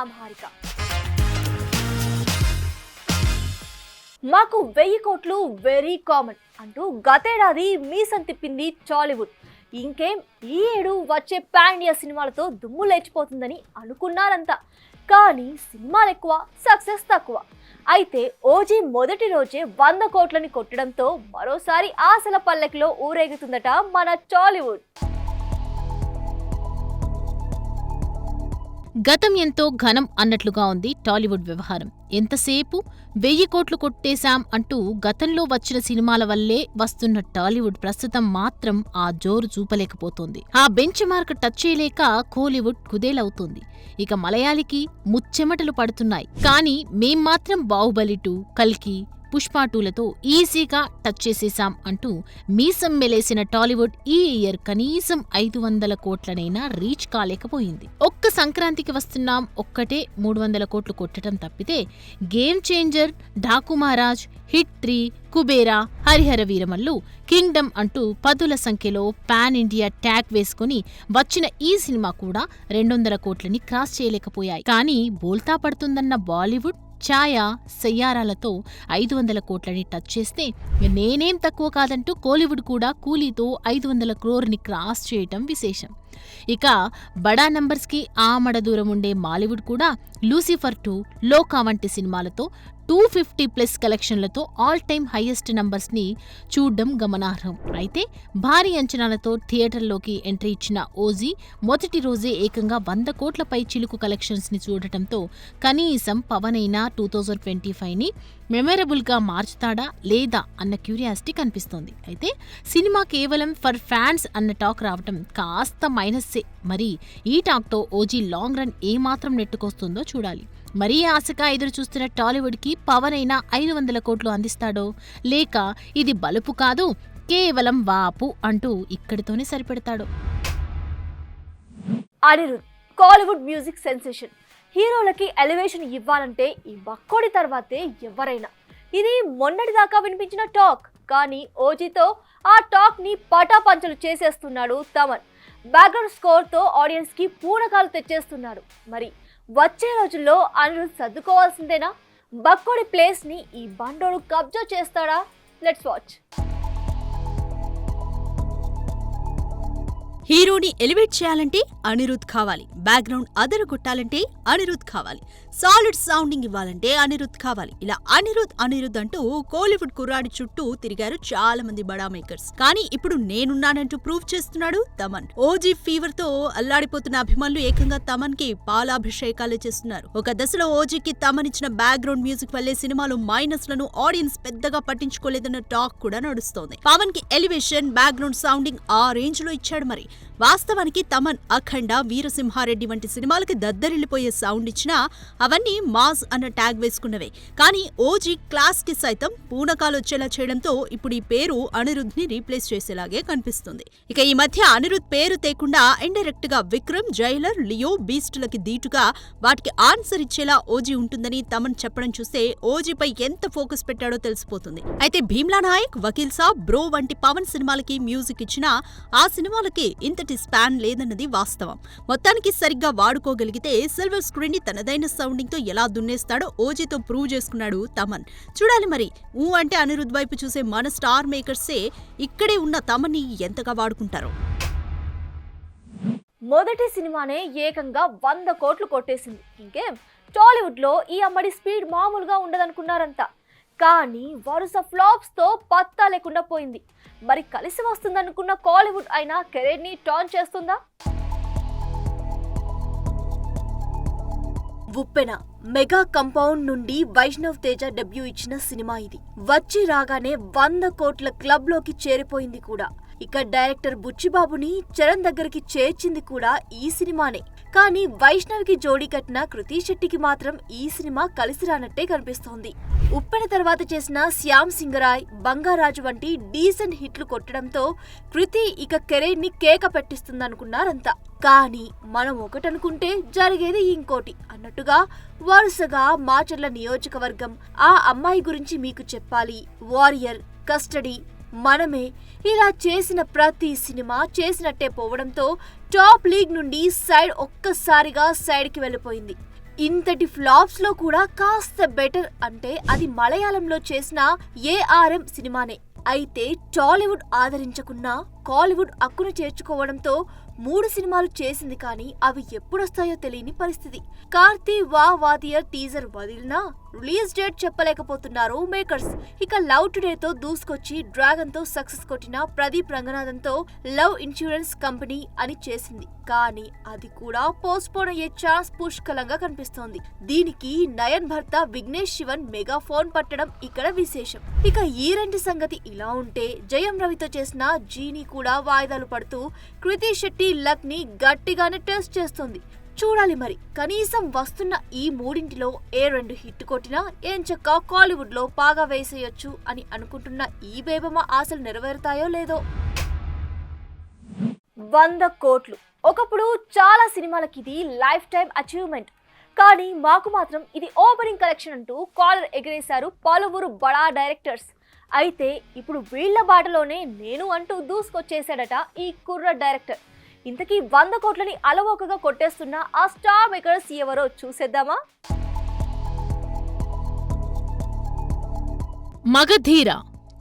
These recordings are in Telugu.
అమ్హారిక. మాకు 1000 కోట్లు వెరీ కామన్ అంటూ గతేడాది మీసం తిప్పింది టాలీవుడ్. ఇంకేం ఈ ఏడు వచ్చే పాన్ ఇండియా సినిమాలతో దుమ్ము లేచిపోతుందని అనుకున్నారంతా. కానీ సినిమాలు ఎక్కువ, సక్సెస్ తక్కువ. అయితే ఓజీ మొదటి రోజే 100 కోట్లని కొట్టడంతో మరోసారి ఆశల పల్లెకిలో ఊరేగుతుందట మన టాలీవుడ్. గతం ఎంతో ఘనం అన్నట్లుగా ఉంది టాలీవుడ్ వ్యవహారం. ఎంతసేపు 1000 కోట్లు కొట్టేశాం అంటూ గతంలో వచ్చిన సినిమాల వల్లే వస్తున్న టాలీవుడ్ ప్రస్తుతం మాత్రం ఆ జోరు చూపలేకపోతోంది. ఆ బెంచ్ మార్క్ టచ్ చేయలేక కోలీవుడ్ కుదేలవుతోంది. ఇక మలయాళికి ముచ్చెమటలు పడుతున్నాయి. కానీ మేం మాత్రం బాహుబలి 2, కల్కి, పుష్ప 2లతో ఈజీగా టచ్ చేసేశాం అంటూ మీసం మెలేసిన టాలీవుడ్ ఈ ఇయర్ కనీసం 500 కోట్లనైనా రీచ్ కాలేకపోయింది. ఒక్క సంక్రాంతికి వస్తున్నాం ఒక్కటే 300 కోట్లు కొట్టడం తప్పితే game changer, Daaku Maharaj, hit 3, Kubera, Harihara Veeramallu, Kingdom అంటూ పదుల సంఖ్యలో పాన్ ఇండియా ట్యాగ్ వేసుకుని వచ్చిన ఈ సినిమా కూడా 200 కోట్లని క్రాస్ చేయలేకపోయాయి. కానీ బోల్తా పడుతుందన్న బాలీవుడ్ ఛాయా, సయ్యారాలతో 500 కోట్లని టచ్ చేస్తే నేనేం తక్కువ కాదంటూ కోలీవుడ్ కూడా కూలీతో 500 క్రోర్ని క్రాస్ చేయటం విశేషం. ఇక బడా నంబర్స్కి ఆమడ దూరం ఉండే మాలీవుడ్ కూడా లూసిఫర్ 2, లోకా వంటి సినిమాలతో 250+ కలెక్షన్లతో ఆల్ టైమ్ హైయెస్ట్ నంబర్స్ని చూడ్డం గమనార్హం. అయితే భారీ అంచనాలతో థియేటర్లోకి ఎంట్రీ ఇచ్చిన ఓజీ మొదటి రోజే ఏకంగా 100 కోట్లపై చిలుకు కలెక్షన్స్ని చూడటంతో కనీసం పవన్ అయినా 2025ని మెమరబుల్గా మార్చుతాడా లేదా అన్న క్యూరియాసిటీ కనిపిస్తోంది. అయితే సినిమా కేవలం ఫర్ ఫ్యాన్స్ అన్న టాక్ రావటం కాస్త మైనస్సే. మరి ఈ టాక్తో ఓజీ లాంగ్ రన్ ఏమాత్రం నెట్టుకొస్తుందో చూడాలి. మరీ ఆశగా ఎదురు చూస్తున్న టాలీవుడ్కి పవన్ అయినా 500 కోట్లు అందిస్తాడో లేక ఇది బలుపు కాదు కేవలం వాపు అంటూ ఇక్కడితోనే సరిపెడతాడో. Anirudh Kollywood music sensation. హీరోలకి ఎలివేషన్ ఇవ్వాలంటే ఈ బక్కోడి తర్వాతే ఎవరైనా. ఇది మొన్నటిదాకా వినిపించిన టాక్. కానీ ఓజీతో ఆ టాక్ ని పటాపంచలు చేసేస్తున్నాడు తమన్. బ్యాక్గ్రౌండ్ స్కోర్తో ఆడియన్స్కి పూనకాలు తెచ్చేస్తున్నాడు. మరి వచ్చే రోజుల్లో అనిరుద్ సర్దుకోవాల్సిందేనా? బక్కోడి ప్లేస్ని ఈ బండోడు కబ్జా చేస్తాడా? Let's watch. హీరోని ఎలివేట్ చేయాలంటే అనిరుద్ కావాలి. బ్యాక్గ్రౌండ్ అదరగొట్టాలంటే అనిరుద్ కావాలి. సాలిడ్ సౌండింగ్ ఇవ్వాలంటే అనిరుద్ కావాలి. ఇలా అనిరుద్ అంటూ కోలీవుడ్ కుర్రాడి చుట్టూ తిరిగారు చాలా మంది బడా మేకర్స్. కానీ ఇప్పుడు నేనున్నానంటూ ప్రూవ్ చేస్తున్నాడు తమన్. ఓజీ ఫీవర్ తో అల్లాడిపోతున్న అభిమానులు ఏకంగా తమన్ కి పాలాభిషేకాలే చేస్తున్నారు. ఒక దశలో ఓజీకి తమన్ ఇచ్చిన బ్యాక్గ్రౌండ్ మ్యూజిక్ వల్లే సినిమాలో మైనస్లను ఆడియన్స్ పెద్దగా పట్టించుకోలేదన్న టాక్ కూడా నడుస్తోంది. పవన్ కి ఎలివేషన్, బ్యాక్గ్రౌండ్ సౌండింగ్ ఆ రేంజ్ లో ఇచ్చాడు. మరి వాస్తవానికి తమన్ అఖండ, వీరసింహారెడ్డి వంటి సినిమాలకి దద్దరిల్లిపోయే సౌండ్ ఇచ్చినా అవన్నీ మాస్ అన్న ట్యాగ్ వేసుకున్నవే. కానీ ఓజీ క్లాస్ కి సైతం పూనకాలు వచ్చేలా చేయడంతో ఇప్పుడు ఈ పేరు అనిరుద్ ని రీప్లేస్ చేసేలాగే కనిపిస్తుంది. ఇక ఈ మధ్య అనిరుద్ పేరు తేకుండా ఇండైరెక్ట్ గా విక్రమ్, జైలర్, లియో, బీస్టులకి దీటుగా వాటికి ఆన్సర్ ఇచ్చేలా ఓజీ ఉంటుందని తమన్ చెప్పడం చూస్తే ఓజీపై ఎంత ఫోకస్ పెట్టాడో తెలిసిపోతుంది. అయితే భీమ్లా నాయక్, వకీల్ సాబ్, బ్రో వంటి పవన్ సినిమాలకి మ్యూజిక్ ఇచ్చినా ఆ సినిమాలకి ఇంతటి స్పాన్ లేదన్నది వాస్తవం. మొత్తానికి సరిగ్గా వాడుకోగలిగితే సిల్వర్ స్క్రీన్ ని తనదైన సౌండింగ్ తో ఎలా దున్నేస్తాడో ఓజీతో ప్రూవ్ చేసుకున్నాడు తమన్. చూడాలి మరి. అంటే అనిరుద్ వైపు చూసే మన స్టార్ మేకర్సే ఇక్కడే ఉన్న తమన్ ని ఎంతగా వాడుకుంటారో. మొదటి సినిమానే ఏకంగా 100 కోట్లు కొట్టేసింది. ఇంకేం టాలీవుడ్ లో ఈ అమ్మడి స్పీడ్ మామూలుగా ఉండదనుకున్నారంతా. కానీ వరుస ఫ్లాప్స్ తో పత్తా లేకుండా పోయింది. మరి కలిసి వస్తుందనుకున్న కాలీవుడ్ అయినా కెరీర్ ని టర్న్ చేస్తుందా? ఉప్పెన మెగా కంపౌండ్ నుండి వైష్ణవ్ తేజ డెబ్యూ ఇచ్చిన సినిమా ఇది. వచ్చి రాగానే 100 కోట్ల క్లబ్ లోకి చేరిపోయింది కూడా. ఇక డైరెక్టర్ బుచ్చిబాబుని చరణ్ దగ్గరికి చేర్చింది కూడా ఈ సినిమానే. కానీ వైష్ణవ్ కి జోడీ కట్టిన కృతి శెట్టికి మాత్రం ఈ సినిమా కలిసి రానట్టే కనిపిస్తోంది. ఉప్పెన తర్వాత చేసిన శ్యామ్ సింగరాయ్, బంగారాజు వంటి డీసెంట్ హిట్లు కొట్టడంతో కృతి ఇక కెరీర్ ని కేక పెట్టిస్తుందనుకున్నారంతా. కానీ మనం ఒకటనుకుంటే జరిగేది ఇంకోటి అన్నట్టుగా వరుసగా మాచర్ల నియోజకవర్గం, ఆ అమ్మాయి గురించి మీకు చెప్పాలి, వారియర్, కస్టడీ, మనమే ఇలా చేసిన ప్రతి సినిమా చేసినట్టే పోవడంతో టాప్ లీగ్ నుండి ఒక్కసారిగా సైడ్కి వెళ్ళిపోయింది. ఇంతటి ఫ్లాప్స్ లో కూడా కాస్త బెటర్ అంటే అది మలయాళంలో చేసిన ARM సినిమానే. అయితే టాలీవుడ్ ఆదరించకున్నా కాలీవుడ్ అక్కును చేర్చుకోవడంతో 3 సినిమాలు చేసింది, కానీ అవి ఎప్పుడొస్తాయో తెలియని పరిస్థితి. కార్తీ వాదియర్ టీజర్ వదిలినా రిలీజ్ డేట్ చెప్పలేకపోతున్నారు మేకర్స్. ఇక లవ్ టుడేతో దూసుకొచ్చి డ్రాగన్ తో సక్సెస్ కొట్టిన ప్రదీప్ రంగనాథన్ తో లవ్ ఇన్సూరెన్స్ కంపెనీ అని చేసింది, కానీ అది కూడా పోస్ట్ పోన్ అయ్యే ఛాన్స్ పుష్కలంగా కనిపిస్తోంది. దీనికి నయన్ భర్త విఘ్నేష్ శివన్ మెగా ఫోన్ పట్టడం ఇక్కడ విశేషం. ఇక ఈ రెండు సంగతి ఇలా ఉంటే జయం రవితో చేసిన జీని కూడా వాయిదాలు పడుతూ కృతి శెట్టి లక్ ని గట్టిగానే టెస్ట్ చేస్తోంది. చూడాలి మరి, కనీసం వస్తున్న ఈ 3 ఏ 2 హిట్ కొట్టినా ఏంచక్క కాలీవుడ్ లో పాగా వేసేయొచ్చు అని అనుకుంటున్న ఈ బేబమ్మ ఆశలు నెరవేరుతాయో లేదో. 100 కోట్లు ఒకప్పుడు చాలా సినిమాలకి ఇది లైఫ్ టైం అచీవ్మెంట్, కానీ మాకు మాత్రం ఇది ఓపెనింగ్ కలెక్షన్ అంటూ కాలర్ ఎగిరేశారు పలువురు బడా డైరెక్టర్స్. అయితే ఇప్పుడు వీళ్ల బాటలోనే నేను అంటూ దూసుకొచ్చేశాడట ఈ కుర్ర డైరెక్టర్. ఇంతకీ 100 కోట్లని అలవోకగా కొట్టేస్తున్న ఆ స్టార్ మేకర్స్ ఎవరో చూసేద్దామా? మగధీర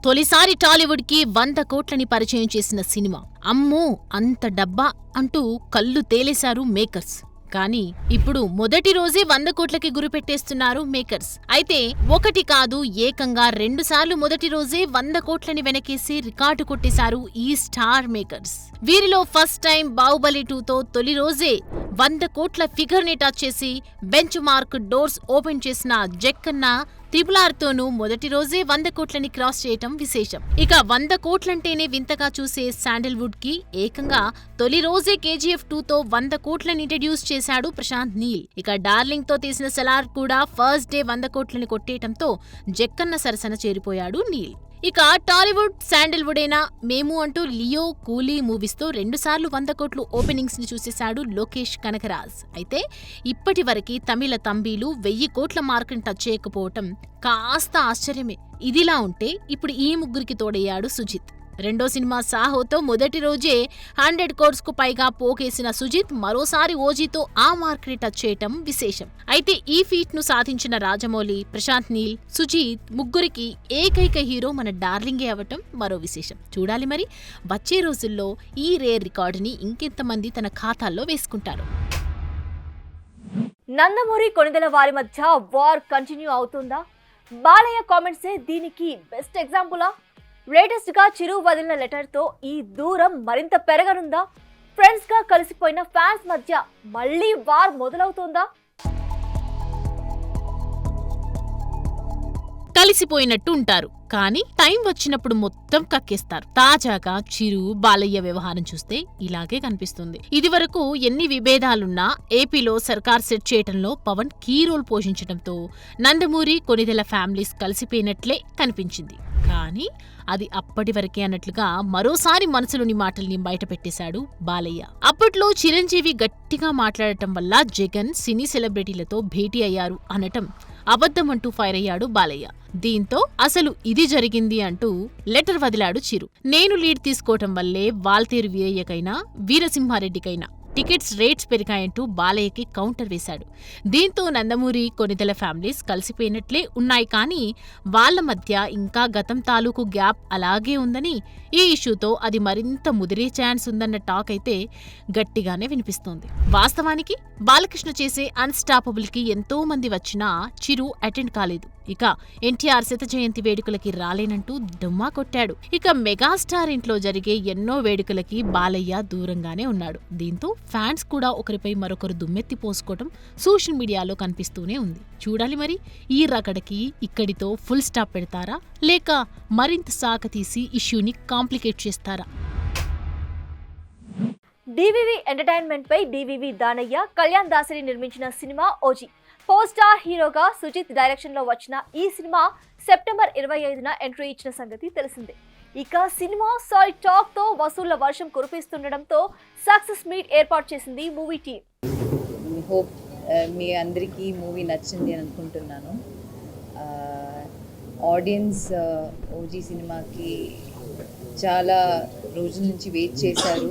తొలిసారి టాలీవుడ్ కి 100 కోట్లని పరిచయం చేసిన సినిమా. అమ్మో అంత డబ్బా అంటూ కళ్ళు తేలేశారు మేకర్స్. కానీ ఇప్పుడు మొదటి రోజే 100 కోట్లకి గురిపెట్టేస్తున్నారు మేకర్స్. అయితే ఒకటి కాదు, ఏకంగా 2 సార్లు మొదటి రోజే 100 కోట్లని వెనకేసి రికార్డు కొట్టేశారు ఈ స్టార్ మేకర్స్. వీరిలో ఫస్ట్ టైం బాహుబలి 2తో తొలి రోజే 100 కోట్ల ఫిగర్ ని టచ్ చేసి బెంచ్ మార్క్ డోర్స్ ఓపెన్ చేసిన జక్కన్న RRRతోనూ మొదటి రోజే 100 కోట్లని క్రాస్ చేయటం విశేషం. ఇక 100 కోట్లంటేనే వింతగా చూసే శాండల్వుడ్ కి ఏకంగా తొలి రోజే KGF 2తో 100 కోట్లని ఇంట్రడ్యూస్ చేశాడు ప్రశాంత్ నీల్. ఇక డార్లింగ్ తో తీసిన సలార్ కూడా ఫస్ట్ డే 100 కోట్లని కొట్టేయటంతో జక్కన్న సరసన చేరిపోయాడు నీల్. ఇక టాలీవుడ్ శాండల్వుడ్ అయినా మేము అంటూ లియో, కూలీ మూవీస్ తో 2 సార్లు 100 కోట్లు ఓపెనింగ్స్ ని చూసేశాడు లోకేష్ కనకరాజ్. అయితే ఇప్పటి వరకు తమిళ తంబీలు 1000 కోట్ల మార్కుని టచ్ చేయకపోవటం కాస్త ఆశ్చర్యమే. ఇదిలా ఉంటే ఇప్పుడు ఈ ముగ్గురికి తోడయ్యాడు సుజిత్. రెండో సినిమా సాహోతో మొదటి రోజే 100 కోట్స్ కు పైగా పోకేసిన సుజిత్ మరోసారి ఓజీతో ఆ మార్క్ ని టచ్ చేయటం విశేషం. అయితే ఈ ఫీట్ ను సాధించిన రాజమౌళి, ప్రశాంత్ నీల్, సుజిత్ ముగ్గురికి ఏకైక హీరో మన డార్లింగే అవటం మరో విశేషం. చూడాలి మరి వచ్చే రోజుల్లో ఈ రేర్ రికార్డుని ఇంకెంతమంది తన ఖాతాల్లో వేసుకుంటారు. నందమూరి కొణిదెల వారి మధ్య వార్ కంటిన్యూ అవుతుందా? బాలయ్య కామెంట్సే దీనికి బెస్ట్ ఎగ్జాంపులా? లేటెస్ట్ గా చిరు వదిలిన లెటర్ తో ఈ దూరం మరింత పెరగనుందా? ఫ్రెండ్స్ గా కలిసిపోయిన ఫ్యాన్స్ మధ్య మళ్ళీ వార్ మొదలవుతుందా? కలిసిపోయినట్టు ఉంటారు, కానీ టైం వచ్చినప్పుడు మొత్తం కక్కేస్తారు. తాజాగా చిరు బాలయ్య వ్యవహారం చూస్తే ఇలాగే కనిపిస్తుంది. ఇదివరకు ఎన్ని విభేదాలున్నా ఏపీలో సర్కార్ సెట్ చేయటంలో పవన్ కీ రోల్ పోషించడంతో నందమూరి కొణిదెల ఫ్యామిలీస్ కలిసిపోయినట్లే కనిపించింది. కానీ అది అప్పటి వరకే అన్నట్లుగా మరోసారి మనసులోని మాటల్ని బయటపెట్టేశాడు బాలయ్య. అప్పట్లో చిరంజీవి గట్టిగా మాట్లాడటం వల్ల జగన్ సినీ సెలబ్రిటీలతో భేటీ అయ్యారు అనటం అబద్ధమంటూ ఫైర్ అయ్యాడు బాలయ్య. దీంతో అసలు ఇది జరిగింది అంటూ లెటర్ వదిలాడు చిరు. నేను లీడ్ తీసుకోవటం వల్లే వాల్తేరు వీరయ్యకైనా వీరసింహారెడ్డికైనా టికెట్స్ రేట్స్ పెరిగాయంటూ బాలయ్యకి కౌంటర్ వేశాడు. దీంతో నందమూరి కొణిదెల ఫ్యామిలీస్ కలిసిపోయినట్లే ఉన్నాయి, కానీ వాళ్ల మధ్య ఇంకా గతం తాలూకు గ్యాప్ అలాగే ఉందని, ఈ ఇష్యూతో అది మరింత ముదిరే ఛాన్స్ ఉందన్న టాక్ అయితే గట్టిగానే వినిపిస్తోంది. వాస్తవానికి బాలకృష్ణ చేసే అన్స్టాపబుల్ కి ఎంతో మంది వచ్చినా చిరు అటెండ్ కాలేదు. ఇక ఎన్టీఆర్ శత జయంతి వేడుకలకి రాలేనంటూ డుమ్మా కొట్టాడు. ఇక మెగాస్టార్ ఇంట్లో జరిగే ఎన్నో వేడుకలకి బాలయ్య దూరంగానే ఉన్నాడు. దీంతో ఫ్యాన్స్ కూడా ఒకరిపై మరొకరు దుమ్మెత్తి పోసుకోవటం సోషల్ మీడియాలో కనిపిస్తూనే ఉంది. చూడాలి మరి ఈ రగడకి ఇక్కడితో ఫుల్ స్టాప్ పెడతారా, లేక మరింత సాక తీసి ఇష్యూని కాంప్లికేట్ చేస్తారా? డివివి ఎంటర్టైన్మెంట్ పై డివివి దానయ్య, కళ్యాణ్ దాసరి నిర్మించిన సినిమా ఓజీ. పవర్ స్టార్ హీరోగా సుజిత్ డైరెక్షన్ లో వచ్చిన ఈ సినిమా సెప్టెంబర్ 25న ఎంట్రీ ఇచ్చిన సంగతి తెలిసిందే. ఇక సినిమా సాలిడ్ టాక్ తో వసూళ్ల వర్షం కురిపిస్తుండటంతో సక్సెస్ మీట్ ఏర్పాటు చేసింది మూవీ టీం. హోప్ మీ అందరికీ మూవీ నచ్చింది అని అనుకుంటున్నాను. ఆడియన్స్ ఓజీ సినిమాకి చాలా రోజుల నుంచి వెయిట్ చేశారు.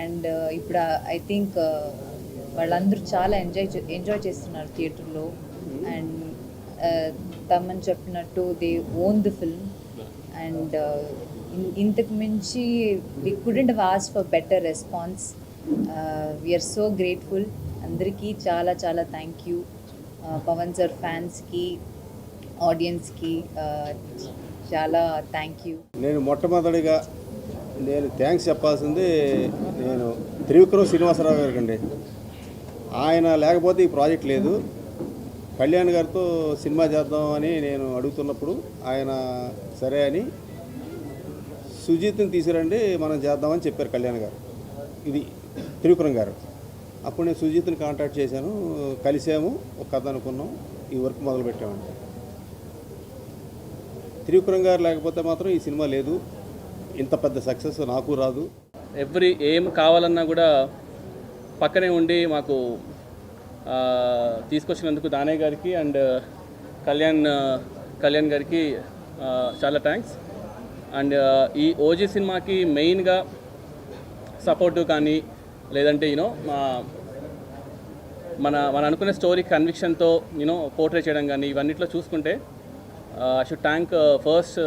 అండ్ ఇప్పుడు ఐ థింక్ వాళ్ళందరూ చాలా ఎంజాయ్ చేస్తున్నారు థియేటర్లో. అండ్ తమన్ చెప్పినట్టు they own the film. And ఇంతకు మించి we couldn't have asked for better response. We are so grateful. అందరికీ చాలా చాలా థ్యాంక్ యూ. పవన్ సార్ ఫ్యాన్స్కి, ఆడియన్స్కి చాలా థ్యాంక్ యూ. నేను మొట్టమొదటిగా థ్యాంక్స్ చెప్పాల్సింది నేను త్రివిక్రమ్ శ్రీనివాసరావు గారికి అండి. ఆయన లేకపోతే ఈ ప్రాజెక్ట్ లేదు. కళ్యాణ్ గారితో సినిమా చేద్దామని నేను అడుగుతున్నప్పుడు ఆయన సరే అని సుజిత్ని తీసుకురండి మనం చేద్దామని చెప్పారు కళ్యాణ్ గారు, ఇది త్రివిక్రమ్ గారు. అప్పుడు నేను సుజిత్ని కాంటాక్ట్ చేశాను, కలిసాము, ఒక కథ అనుకున్నాం, ఈ వర్క్ మొదలుపెట్టామండి. త్రివిక్రమ్ గారు లేకపోతే మాత్రం ఈ సినిమా లేదు, ఇంత పెద్ద సక్సెస్ నాకు రాదు. ఏం కావాలన్నా కూడా పక్కనే ఉండి మాకు తీసుకొచ్చినందుకు దానయ్య గారికి అండ్ కళ్యాణ్ గారికి చాలా థ్యాంక్స్. అండ్ ఈ ఓజీ సినిమాకి మెయిన్గా సపోర్టు కానీ లేదంటే మన అనుకునే స్టోరీ కన్విక్షన్తో పోర్ట్రే చేయడం కానీ ఇవన్నిట్లో చూసుకుంటే I should thank first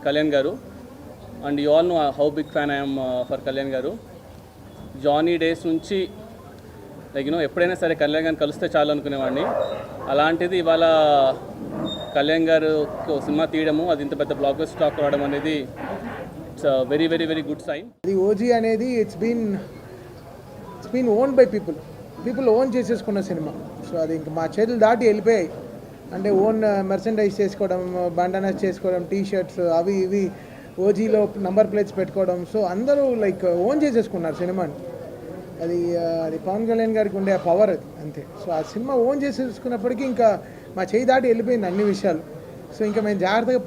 Kalyan garu. And you all know how big fan I'm for Kalyan garu. Johnny days నుంచి ఎప్పుడైనా సరే కళ్యాణ్ గారిని కలిస్తే చాలు అనుకునేవాడిని. అలాంటిది ఇవాళ కళ్యాణ్ గారు సినిమా తీయడము, అది ఇంత పెద్ద బ్లాక్ బస్టర్ టాక్ రావడం అనేది it's very very very good sign. అది ఓజీ అనేది it's been won by people won చేసేసుకున్న సినిమా. సో అది ఇంకా మా చేతులు దాటి వెళ్ళిపోయాయి. అంటే ఓన్ మెర్సెండైజ్ చేసుకోవడం, బండనస్ చేసుకోవడం, టీ షర్ట్స్ అవి ఇవి ఓజీలో నంబర్ ప్లేట్స్ పెట్టుకోవడం. సో అందరూ ఓన్ చేసేసుకున్నారు సినిమాని. అది పవన్ కళ్యాణ్ గారికి ఉండే ఆ పవర్ అది, అంతే. సో ఆ సినిమా ఓన్ చేసేసుకున్నప్పటికీ ఇంకా మా చేయి దాటి వెళ్ళిపోయింది అన్ని విషయాలు. సో ఇంకా మేము జాగ్రత్తగా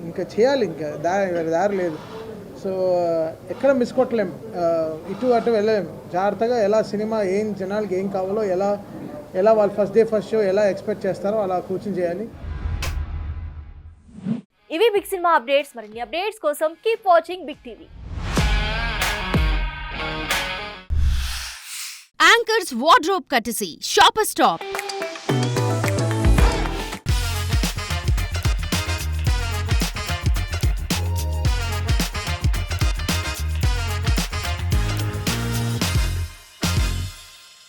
ఇంకా చేయాలి, ఇంకా దారి లేదు. సో ఎక్కడ మిస్ కొట్టలేం, ఇటు అటు వెళ్ళలేం. జాగ్రత్తగా ఎలా సినిమా జనాలకి ఏం కావాలో ఎలా వాళ్ళు ఫస్ట్ డే ఫస్ట్ షో ఎలా ఎక్స్పెక్ట్ చేస్తారో అలా కూర్చొని చేయాలి. ఇవి బిగ్ సినిమా అప్డేట్స్. మరిన్ని అప్డేట్స్ కోసం keep watching Big TV. Anchor's wardrobe courtesy, Shopper Stop.